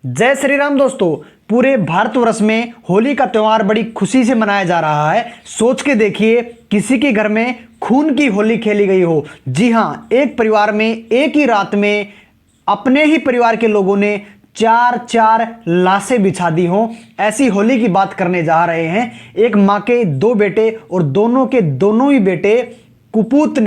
जय श्री राम दोस्तों। पूरे भारतवर्ष में होली का त्यौहार बड़ी खुशी से मनाया जा रहा है। सोच के देखिए, किसी के घर में खून की होली खेली गई हो। जी हां, एक परिवार में एक ही रात में अपने ही परिवार के लोगों ने चार चार लाशें बिछा दी हों। ऐसी होली की बात करने जा रहे हैं। एक मां के दो बेटे और दोनों के दोनों ही बेटे कुपुत्र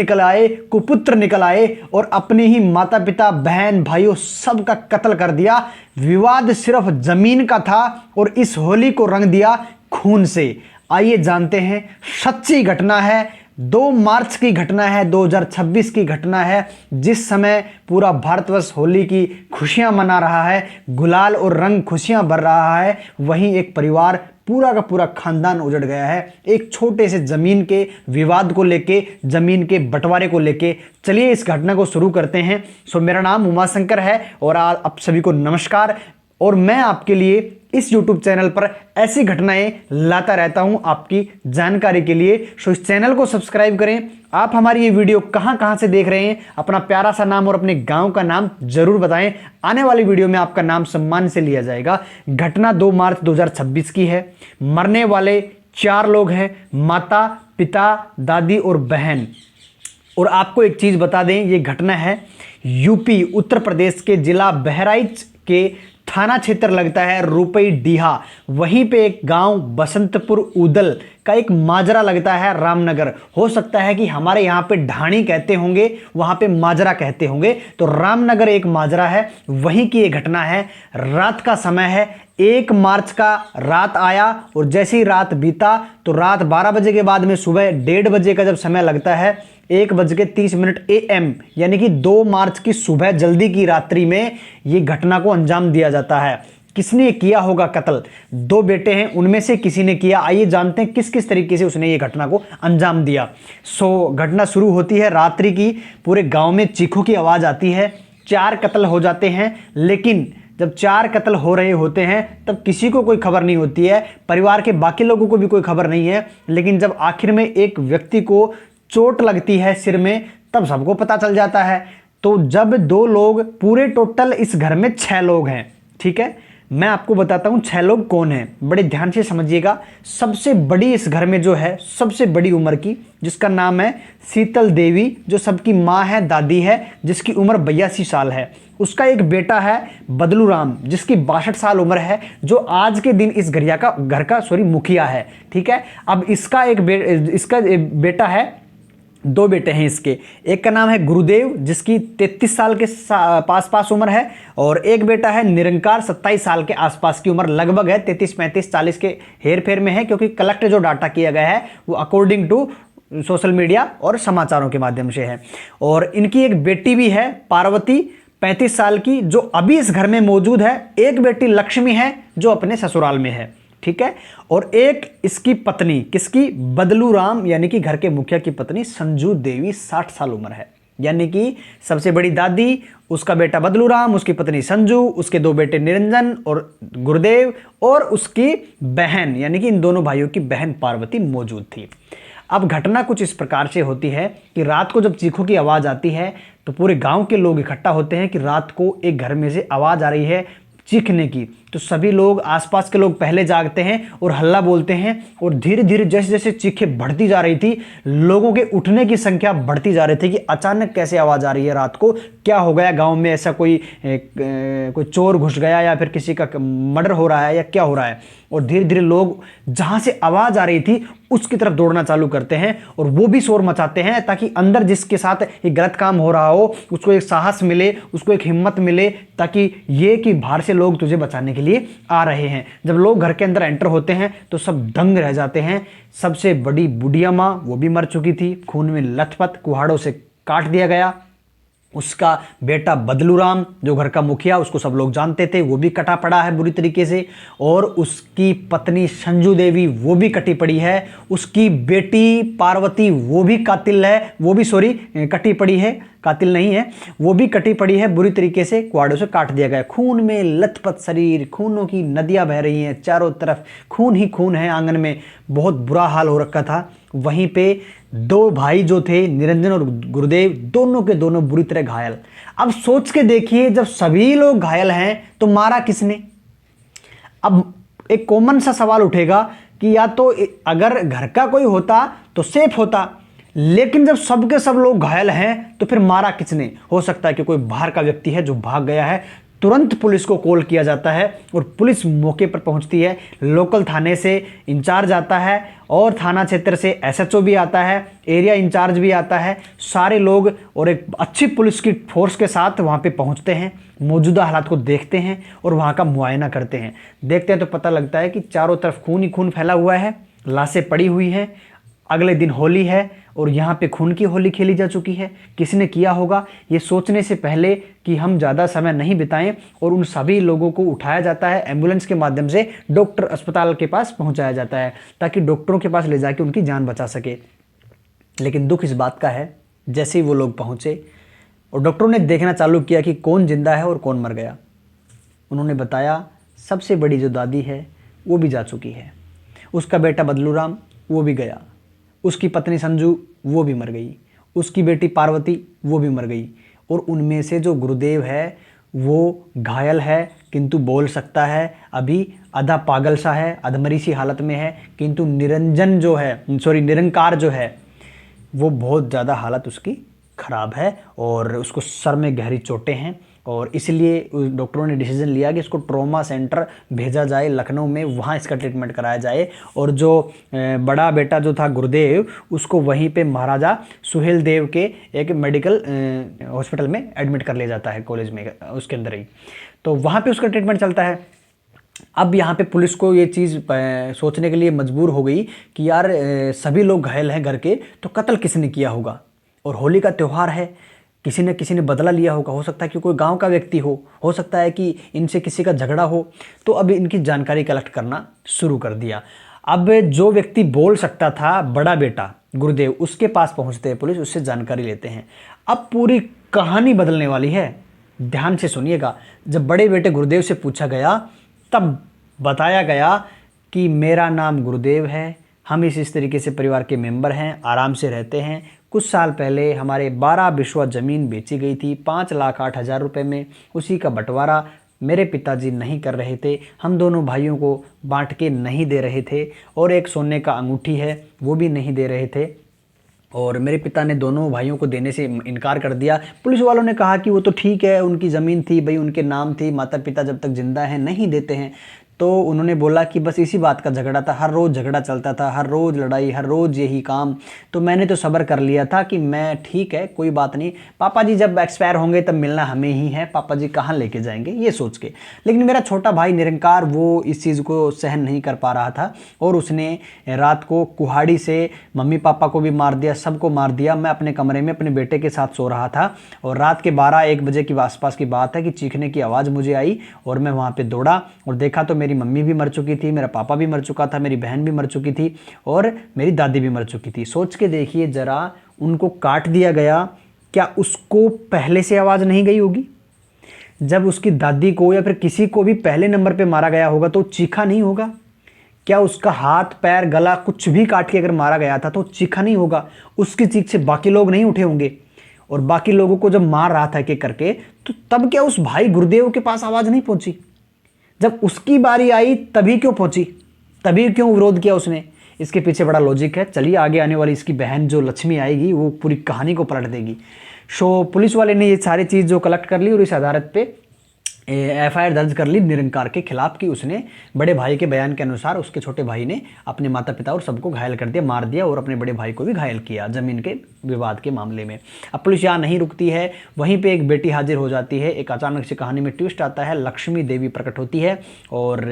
निकल आए और अपने ही माता पिता बहन भाइयों सबका कत्ल कर दिया। विवाद सिर्फ जमीन का था और इस होली को रंग दिया खून से। आइए जानते हैं, सच्ची घटना है, 2 मार्च की घटना है, 2026 की घटना है। जिस समय पूरा भारतवर्ष होली की खुशियां मना रहा है, गुलाल और रंग खुशियां भर रहा है, वहीं एक परिवार पूरा का पूरा खानदान उजड़ गया है एक छोटे से जमीन के विवाद को लेके, जमीन के बंटवारे को लेके। चलिए इस घटना को शुरू करते हैं। मेरा नाम उमाशंकर है और आप सभी को नमस्कार। और मैं आपके लिए इस YouTube चैनल पर ऐसी घटनाएं लाता रहता हूं आपकी जानकारी के लिए। इस चैनल को सब्सक्राइब करें। आप हमारी ये वीडियो कहां से देख रहे हैं, अपना प्यारा सा नाम और अपने गांव का नाम जरूर बताएं। आने वाली वीडियो में आपका नाम सम्मान से लिया जाएगा। घटना 2 मार्च 2026 की है। मरने वाले 4 लोग हैं, माता, पिता, दादी और बहन। और आपको एक चीज बता दें, ये घटना है यूपी उत्तर प्रदेश के जिला बहराइच के थाना क्षेत्र लगता है रुपई डीहा। वहीं पे एक गांव बसंतपुर उदल का एक माजरा लगता है रामनगर। हो सकता है कि हमारे यहाँ पे ढाणी कहते होंगे, वहां पे माजरा कहते होंगे। तो रामनगर एक माजरा है, वहीं की ये घटना है। रात का समय है, 1 मार्च का रात आया और जैसे ही रात बीता तो रात 12 बजे के बाद में सुबह 1:30 बजे का जब समय लगता है, 1:30 AM यानी कि 2 मार्च की सुबह जल्दी की रात्रि में ये घटना को अंजाम दिया जाता है। किसने किया होगा कत्ल? 2 बेटे हैं, उनमें से किसी ने किया। आइए जानते हैं किस किस तरीके से उसने ये घटना को अंजाम दिया। घटना शुरू होती है रात्रि की। पूरे गांव में चीखों की आवाज आती है। 4 कत्ल हो जाते हैं, लेकिन जब 4 कत्ल हो रहे होते हैं तब किसी को कोई खबर नहीं होती है, परिवार के बाकी लोगों को भी कोई खबर नहीं है। लेकिन जब आखिर में एक व्यक्ति को चोट लगती है सिर में, तब सबको पता चल जाता है। तो जब 2 लोग, पूरे टोटल इस घर में 6 लोग हैं, ठीक है। मैं आपको बताता हूं 6 लोग कौन हैं, बड़े ध्यान से समझिएगा। सबसे बड़ी इस घर में जो है, सबसे बड़ी उम्र की, जिसका नाम है शीतल देवी, जो सबकी माँ है, दादी है, जिसकी उम्र 82 साल है। उसका एक बेटा है बदलू राम, जिसकी 62 साल उम्र है, जो आज के दिन इस घर का मुखिया है, ठीक है। अब इसका एक बेटा है, 2 बेटे हैं इसके। एक का नाम है गुरुदेव, जिसकी 33 साल के पास उम्र है, और एक बेटा है निरंकार, 27 साल के आसपास की उम्र लगभग है, 33, 35, 40 के हेर फेर में है, क्योंकि कलेक्ट जो डाटा किया गया है वो अकॉर्डिंग टू सोशल मीडिया और समाचारों के माध्यम से है। और इनकी एक बेटी भी है पार्वती, 35 साल की, जो अभी इस घर में मौजूद है। एक बेटी लक्ष्मी है, जो अपने ससुराल में है, ठीक है। और एक इसकी पत्नी, किसकी? बदलू राम यानी कि घर के मुखिया की पत्नी संजू देवी, 60 साल उम्र है। यानी कि सबसे बड़ी दादी, उसका बेटा बदलू राम, उसकी पत्नी संजू, उसके 2 बेटे निरंजन और गुरुदेव, और उसकी बहन यानी कि इन दोनों भाइयों की बहन पार्वती मौजूद थी। अब घटना कुछ इस प्रकार से होती है कि रात को जब चीखों की आवाज़ आती है तो पूरे गांव के लोग इकट्ठा होते हैं कि रात को एक घर में से आवाज़ आ रही है चीखने की। तो सभी लोग, आसपास के लोग पहले जागते हैं और हल्ला बोलते हैं, और धीरे धीरे जैसे जैसे चीखें बढ़ती जा रही थी, लोगों के उठने की संख्या बढ़ती जा रही थी कि अचानक कैसे आवाज़ आ रही है रात को, क्या हो गया गांव में, ऐसा कोई चोर घुस गया या फिर किसी का मर्डर हो रहा है या क्या हो रहा है। और धीरे धीरे लोग जहां से आवाज़ आ रही थी उसकी तरफ दौड़ना चालू करते हैं, और वो भी शोर मचाते हैं ताकि अंदर जिसके साथ ये गलत काम हो रहा हो उसको एक साहस मिले, उसको एक हिम्मत मिले, ताकि ये कि बाहर से लोग तुझे बचाने के लिए आ रहे हैं। जब लोग घर के अंदर एंटर होते हैं तो सब दंग रह जाते हैं। सबसे बड़ी बुढ़िया माँ, वो भी मर चुकी थी, खून में लथपथ, कुहाड़ों से काट दिया गया। उसका बेटा बदलू राम, जो घर का मुखिया, उसको सब लोग जानते थे, वो भी कटा पड़ा है बुरी तरीके से। और उसकी पत्नी संजू देवी, वो भी कटी पड़ी है। उसकी बेटी पार्वती, वो भी कातिल है, वो भी कटी पड़ी है, कातिल नहीं है, वो भी कटी पड़ी है बुरी तरीके से, कुआड़ों से काट दिया गया। खून में लथपथ शरीर, खूनों की नदियां बह रही हैं, चारों तरफ खून ही खून है। आंगन में बहुत बुरा हाल हो रखा था। वहीं पे 2 भाई जो थे, निरंजन और गुरुदेव, दोनों के दोनों बुरी तरह घायल। अब सोच के देखिए, जब सभी लोग घायल हैं तो मारा किसने? अब एक कॉमन सा सवाल उठेगा कि या तो अगर घर का कोई होता तो सेफ होता, लेकिन जब सबके सब लोग घायल हैं तो फिर मारा किसने? हो सकता है कि कोई बाहर का व्यक्ति है जो भाग गया है। तुरंत पुलिस को कॉल किया जाता है और पुलिस मौके पर पहुंचती है। लोकल थाने से इंचार्ज आता है और थाना क्षेत्र से एसएचओ भी आता है, एरिया इंचार्ज भी आता है। सारे लोग और एक अच्छी पुलिस की फोर्स के साथ वहां पे पहुंचते हैं, मौजूदा हालात को देखते हैं और वहां का मुआयना करते हैं। देखते हैं तो पता लगता है कि चारों तरफ खून ही खून फैला हुआ है, लाशें पड़ी हुई हैं। अगले दिन होली है और यहाँ पे खून की होली खेली जा चुकी है। किसने किया होगा, ये सोचने से पहले कि हम ज़्यादा समय नहीं बिताएं और उन सभी लोगों को उठाया जाता है, एम्बुलेंस के माध्यम से डॉक्टर अस्पताल के पास पहुंचाया जाता है ताकि डॉक्टरों के पास ले जाके उनकी जान बचा सके। लेकिन दुख इस बात का है, जैसे ही वो लोग पहुँचे और डॉक्टरों ने देखना चालू किया कि कौन जिंदा है और कौन मर गया, उन्होंने बताया सबसे बड़ी जो दादी है वो भी जा चुकी है, उसका बेटा बदलूराम वो भी गया, उसकी पत्नी संजू वो भी मर गई, उसकी बेटी पार्वती वो भी मर गई, और उनमें से जो गुरुदेव है वो घायल है किंतु बोल सकता है, अभी आधा पागल सा है, अधमरी सी हालत में है, किंतु निरंकार जो है वो बहुत ज़्यादा हालत उसकी ख़राब है और उसको सर में गहरी चोटें हैं। और इसलिए डॉक्टरों ने डिसीजन लिया कि इसको ट्रॉमा सेंटर भेजा जाए लखनऊ में, वहाँ इसका ट्रीटमेंट कराया जाए। और जो बड़ा बेटा जो था गुरुदेव, उसको वहीं पे महाराजा सुहेल देव के एक मेडिकल हॉस्पिटल में एडमिट कर लिया जाता है, कॉलेज में उसके अंदर ही, तो वहाँ पे उसका ट्रीटमेंट चलता है। अब यहाँ पे पुलिस को ये चीज़ सोचने के लिए मजबूर हो गई कि यार सभी लोग घायल हैं घर के, तो कत्ल किसने किया होगा? और होली का त्यौहार है, किसी ने बदला लिया होगा, हो सकता है कि कोई गांव का व्यक्ति हो सकता है कि इनसे किसी का झगड़ा हो। तो अब इनकी जानकारी कलेक्ट करना शुरू कर दिया। अब जो व्यक्ति बोल सकता था, बड़ा बेटा गुरुदेव, उसके पास पहुंचते हैं पुलिस, उससे जानकारी लेते हैं। अब पूरी कहानी बदलने वाली है, ध्यान से सुनिएगा। जब बड़े बेटे गुरुदेव से पूछा गया तब बताया गया कि मेरा नाम गुरुदेव है, हम इस तरीके से परिवार के मेंबर हैं, आराम से रहते हैं। कुछ साल पहले हमारे 12 बिस्वा ज़मीन बेची गई थी 5,08,000 रुपये में, उसी का बंटवारा मेरे पिताजी नहीं कर रहे थे, हम दोनों भाइयों को बांट के नहीं दे रहे थे, और एक सोने का अंगूठी है वो भी नहीं दे रहे थे, और मेरे पिता ने दोनों भाइयों को देने से इनकार कर दिया। पुलिस वालों ने कहा कि वो तो ठीक है, उनकी ज़मीन थी भाई, उनके नाम थी, माता पिता जब तक जिंदा हैं नहीं देते हैं। तो उन्होंने बोला कि बस इसी बात का झगड़ा था, हर रोज़ झगड़ा चलता था, हर रोज़ लड़ाई, हर रोज़ यही काम। तो मैंने तो सब्र कर लिया था कि मैं ठीक है, कोई बात नहीं, पापा जी जब एक्सपायर होंगे तब मिलना हमें ही है, पापा जी कहाँ लेके जाएंगे, ये सोच के। लेकिन मेरा छोटा भाई निरंकार वो इस चीज़ को सहन नहीं कर पा रहा था और उसने रात को कुहाड़ी से मम्मी पापा को भी मार दिया, सबको मार दिया। मैं अपने कमरे में अपने बेटे के साथ सो रहा था और रात के 12-1 बजे के आसपास की बात है कि चीखने की आवाज़ मुझे आई और मैं वहाँ पर दौड़ा और देखा तो मेरी मम्मी भी मर चुकी थी, मेरा पापा भी मर चुका था, मेरी बहन भी मर चुकी थी और मेरी दादी भी मर चुकी थी। सोच के देखिए जरा, उनको काट दिया गया, क्या उसको पहले से आवाज़ नहीं गई होगी? जब उसकी दादी को या फिर किसी को भी पहले नंबर पे मारा गया होगा तो चीखा नहीं होगा? क्या उसका हाथ पैर गला कुछ भी काट के अगर मारा गया था तो चीखा नहीं होगा? उसकी चीख से बाकी लोग नहीं उठे होंगे? और बाकी लोगों को जब मार रहा था एक करके, तो तब क्या उस भाई गुरुदेव के पास आवाज़ नहीं पहुंची? जब उसकी बारी आई तभी क्यों पहुंची, तभी क्यों विरोध किया उसने? इसके पीछे बड़ा लॉजिक है। चलिए आगे आने वाली इसकी बहन जो लक्ष्मी आएगी वो पूरी कहानी को पलट देगी। सो पुलिस वाले ने ये सारी चीज़ जो कलेक्ट कर ली और इस आधारित पे एफआईआर दर्ज कर ली निरंकार के खिलाफ कि उसने बड़े भाई के बयान के अनुसार उसके छोटे भाई ने अपने माता पिता और सबको घायल कर दिया, मार दिया और अपने बड़े भाई को भी घायल किया ज़मीन के विवाद के मामले में। अब पुलिस यहाँ नहीं रुकती है, वहीं पे एक बेटी हाजिर हो जाती है। एक अचानक से कहानी में ट्विस्ट आता है, लक्ष्मी देवी प्रकट होती है और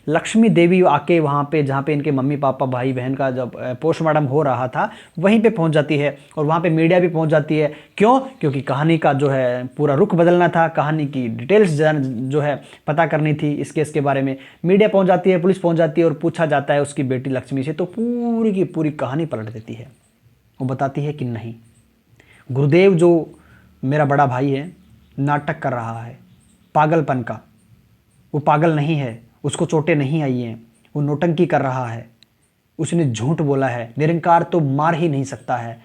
लक्ष्मी देवी आके वहाँ पे जहाँ पे इनके मम्मी पापा भाई बहन का जब पोस्टमार्टम हो रहा था वहीं पे पहुँच जाती है और वहाँ पे मीडिया भी पहुँच जाती है। क्यों? क्योंकि कहानी का जो है पूरा रुख बदलना था, कहानी की डिटेल्स जो है पता करनी थी इस केस के बारे में। मीडिया पहुँच जाती है, पुलिस पहुँच जाती है और पूछा जाता है उसकी बेटी लक्ष्मी से, तो पूरी की पूरी कहानी पलट देती है। वो बताती है कि नहीं, गुरुदेव जो मेरा बड़ा भाई है नाटक कर रहा है पागलपन का, वो पागल नहीं है, उसको चोटें नहीं आई हैं, वो नौटंकी कर रहा है, उसने झूठ बोला है, निरंकार तो मार ही नहीं सकता है।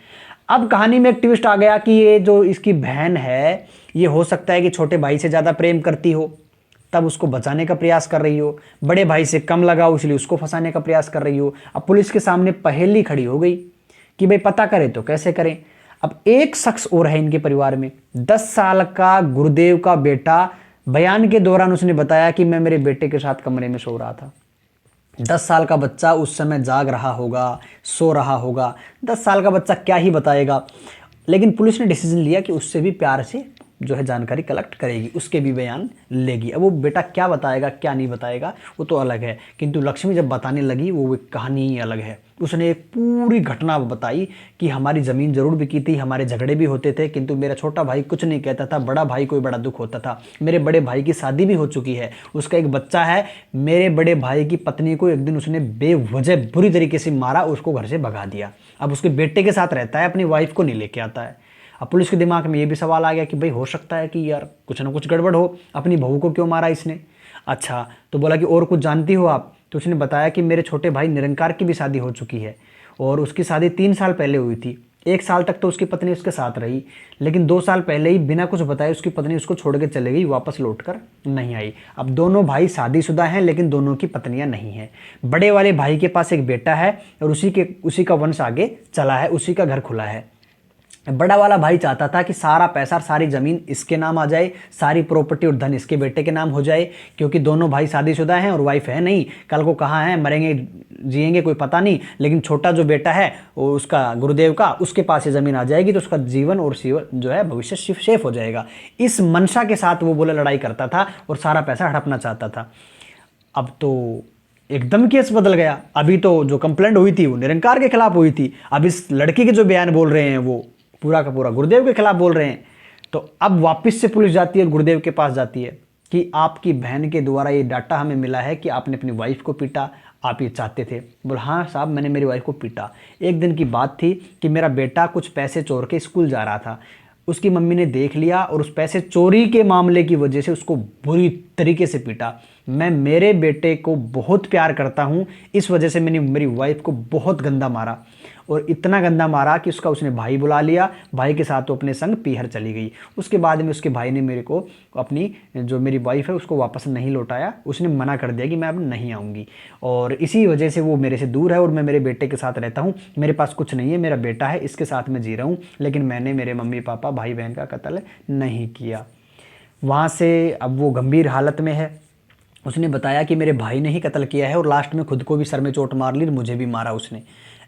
अब कहानी में एक ट्विस्ट आ गया कि ये जो इसकी बहन है, ये हो सकता है कि छोटे भाई से ज़्यादा प्रेम करती हो, तब उसको बचाने का प्रयास कर रही हो, बड़े भाई से कम लगाओ इसलिए उसको फंसाने का प्रयास कर रही हो। अब पुलिस के सामने पहेली खड़ी हो गई कि भाई पता करें तो कैसे करें। अब एक शख्स और है इनके परिवार में, 10 साल का गुरुदेव का बेटा। बयान के दौरान उसने बताया कि मैं मेरे बेटे के साथ कमरे में सो रहा था। 10 साल का बच्चा उस समय जाग रहा होगा, सो रहा होगा। 10 साल का बच्चा क्या ही बताएगा, लेकिन पुलिस ने डिसीजन लिया कि उससे भी प्यार से जो है जानकारी कलेक्ट करेगी, उसके भी बयान लेगी। अब वो बेटा क्या बताएगा क्या नहीं बताएगा वो तो अलग है, किंतु लक्ष्मी जब बताने लगी वो एक कहानी ही अलग है। उसने एक पूरी घटना बताई कि हमारी ज़मीन ज़रूर बिकी थी, हमारे झगड़े भी होते थे, किंतु मेरा छोटा भाई कुछ नहीं कहता था, बड़ा भाई कोई बड़ा दुख होता था। मेरे बड़े भाई की शादी भी हो चुकी है, उसका एक बच्चा है। मेरे बड़े भाई की पत्नी को एक दिन उसने बेवजह बुरी तरीके से मारा, उसको घर से भगा दिया। अब उसके बेटे के साथ रहता है, अपनी वाइफ को नहीं लेके आता है। अब पुलिस के दिमाग में ये भी सवाल आ गया कि भाई हो सकता है कि यार कुछ ना कुछ गड़बड़ हो, अपनी बहू को क्यों मारा इसने। अच्छा, तो बोला कि और कुछ जानती हो आप? तो उसने बताया कि मेरे छोटे भाई निरंकार की भी शादी हो चुकी है और उसकी शादी 3 साल पहले हुई थी। 1 साल तक तो उसकी पत्नी उसके साथ रही, लेकिन 2 साल पहले ही बिना कुछ बताए उसकी पत्नी उसको छोड़ के चले गई, वापस लौट कर नहीं आई। अब दोनों भाई शादीशुदा हैं, लेकिन दोनों की पत्नियां नहीं हैं। बड़े वाले भाई के पास एक बेटा है और उसी का वंश आगे चला है, उसी का घर खुला है। बड़ा वाला भाई चाहता था कि सारा पैसा, सारी ज़मीन इसके नाम आ जाए, सारी प्रॉपर्टी और धन इसके बेटे के नाम हो जाए, क्योंकि दोनों भाई शादीशुदा हैं और वाइफ है नहीं, कल को कहाँ हैं, मरेंगे जिएंगे कोई पता नहीं। लेकिन छोटा जो बेटा है वो उसका गुरुदेव का, उसके पास ये ज़मीन आ जाएगी तो उसका जीवन और जो है भविष्य सेफ हो जाएगा। इस मंशा के साथ वो बोले लड़ाई करता था और सारा पैसा हड़पना चाहता था। अब तो एकदम केस बदल गया। अभी तो जो कंप्लेंट हुई थी वो निरंकार के खिलाफ हुई थी, अब इस लड़की के जो बयान बोल रहे हैं वो पूरा का पूरा गुरुदेव के खिलाफ बोल रहे हैं। तो अब वापस से पुलिस जाती है और गुरुदेव के पास जाती है कि आपकी बहन के द्वारा ये डाटा हमें मिला है कि आपने अपनी वाइफ को पीटा, आप ये चाहते थे। बोल हाँ साहब, मैंने मेरी वाइफ को पीटा। एक दिन की बात थी कि मेरा बेटा कुछ पैसे चोर के स्कूल जा रहा था, उसकी मम्मी ने देख लिया और उस पैसे चोरी के मामले की वजह से उसको बुरी तरीके से पीटा। मैं मेरे बेटे को बहुत प्यार करता हूँ, इस वजह से मैंने मेरी वाइफ को बहुत गंदा मारा और इतना गंदा मारा कि उसने भाई बुला लिया, भाई के साथ वो अपने संग पीहर चली गई। उसके बाद में उसके भाई ने मेरे को अपनी जो मेरी वाइफ है उसको वापस नहीं लौटाया, उसने मना कर दिया कि मैं अब नहीं आऊँगी और इसी वजह से वो मेरे से दूर है और मैं मेरे बेटे के साथ रहता हूँ। मेरे पास कुछ नहीं है, मेरा बेटा है, इसके साथ मैं जी रहा हूँ, लेकिन मैंने मेरे मम्मी पापा भाई बहन का कत्ल नहीं किया। वहाँ से अब वो गंभीर हालत में है। उसने बताया कि मेरे भाई ने ही कत्ल किया है और लास्ट में खुद को भी सर में चोट मार ली, मुझे भी मारा उसने,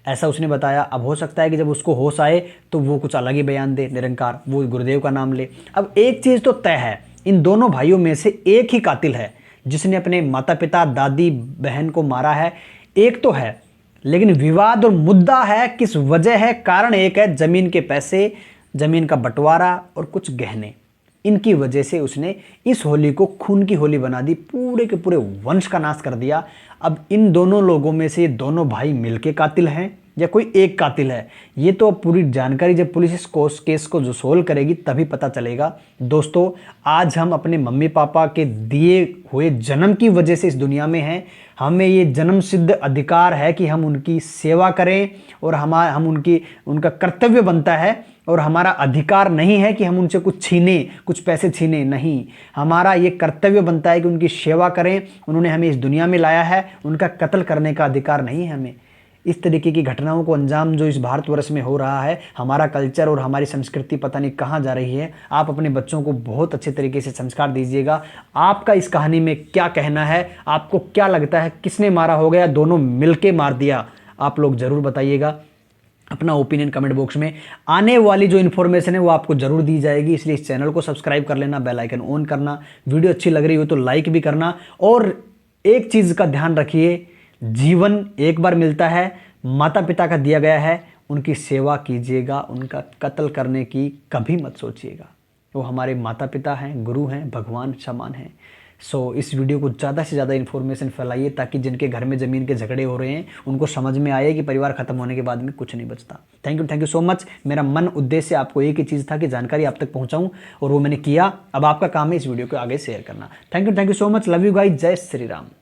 ऐसा उसने बताया। अब हो सकता है कि जब उसको होश आए तो वो कुछ अलग ही बयान दे, निरंकार वो गुरुदेव का नाम ले। अब एक चीज़ तो तय है, इन दोनों भाइयों में से एक ही कातिल है जिसने अपने माता पिता दादी बहन को मारा है, एक तो है। लेकिन विवाद और मुद्दा है किस वजह है, कारण एक है, ज़मीन के पैसे, ज़मीन का बंटवारा और कुछ गहने। इनकी वजह से उसने इस होली को खून की होली बना दी, पूरे के पूरे वंश का नाश कर दिया। अब इन दोनों लोगों में से दोनों भाई मिलके कातिल हैं या कोई एक कातिल है, ये तो पूरी जानकारी जब पुलिस इस केस को जो सोल्व करेगी तभी पता चलेगा। दोस्तों, आज हम अपने मम्मी पापा के दिए हुए जन्म की वजह से इस दुनिया में हैं। हमें ये जन्म सिद्ध अधिकार है कि हम उनकी सेवा करें और हम उनका कर्तव्य बनता है और हमारा अधिकार नहीं है कि हम उनसे कुछ छीने, कुछ पैसे छीने, नहीं। हमारा ये कर्तव्य बनता है कि उनकी सेवा करें। उन्होंने हमें इस दुनिया में लाया है, उनका कत्ल करने का अधिकार नहीं है हमें। इस तरीके की घटनाओं को अंजाम जो इस भारतवर्ष में हो रहा है, हमारा कल्चर और हमारी संस्कृति पता नहीं कहाँ जा रही है। आप अपने बच्चों को बहुत अच्छे तरीके से संस्कार दीजिएगा। आपका इस कहानी में क्या कहना है, आपको क्या लगता है किसने मारा होगा या दोनों मिलके मार दिया, आप लोग ज़रूर बताइएगा अपना ओपिनियन कमेंट बॉक्स में। आने वाली जो इन्फॉर्मेशन है वो आपको जरूर दी जाएगी, इसलिए इस चैनल को सब्सक्राइब कर लेना, बेल आइकन ऑन करना, वीडियो अच्छी लग रही हो तो लाइक भी करना। और एक चीज़ का ध्यान रखिए, जीवन एक बार मिलता है, माता पिता का दिया गया है, उनकी सेवा कीजिएगा, उनका कत्ल करने की कभी मत सोचिएगा। वो हमारे माता पिता हैं, गुरु हैं, भगवान समान हैं। इस वीडियो को ज़्यादा से ज़्यादा इन्फॉर्मेशन फैलाइए ताकि जिनके घर में ज़मीन के झगड़े हो रहे हैं उनको समझ में आए कि परिवार खत्म होने के बाद में कुछ नहीं बचता। Thank you so much. मेरा मन उद्देश्य आपको एक ही चीज़ था कि जानकारी आप तक पहुंचाऊं और वो मैंने किया। अब आपका काम है इस वीडियो को आगे शेयर करना। Thank you so much. Love you guys. जय श्री राम।